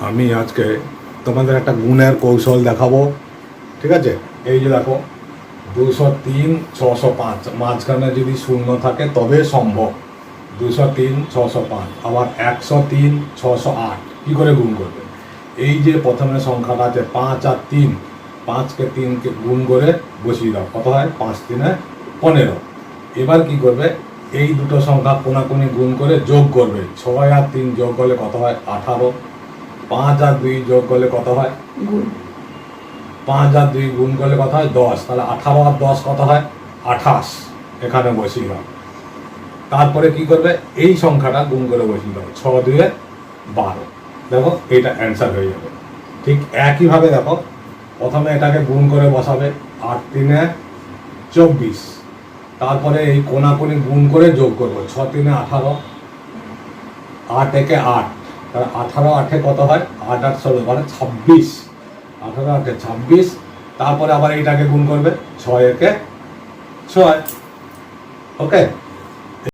আমি আজকে তোমাদের একটা গুণের কৌশল দেখাবো। ঠিক আছে, এই যে দেখো 203 605 মাঝখানে যদি শূন্য থাকে তবে সম্ভব। 203 605 আবার 103 608 কি করে গুণ করবে? এই যে প্রথমে সংখ্যাটা আছে 5 আর 3, 5কে 3কে গুণ করে বসিয়ে দাও, কত হয়? 5 3 15। এবার কি করবে? এই দুটো সংখ্যা কোনাকুনি গুণ করে যোগ করবে। 6 আর 3 যোগ করলে কত হয়? 18। 5 আর 2 যোগ করলে কত হয়? 5 আর 2 গুণ করলে কত হয়? 10। তাহলে 18 আর 10 কত হয়? 28। এখানে বসিয়ে দাও। তারপরে কি করবে? এই সংখ্যাটা গুণ করে বসিয়ে দাও, 6 2 12। দেখো এটা অ্যান্সার হয়ে যাবে। ঠিক একইভাবে দেখো, প্রথমে এটাকে গুণ করে বসাবে, 8 3 24। তারপরে এই কোনাকুনি গুণ করে যোগ করবো, 6 3 18, 8 1 8। তাহলে 18 8 কত হয়? 8 8 16 মানে 26। 18 8 26। তারপরে আবার এইটাকে গুণ করবে, 6 1 6। ওকে।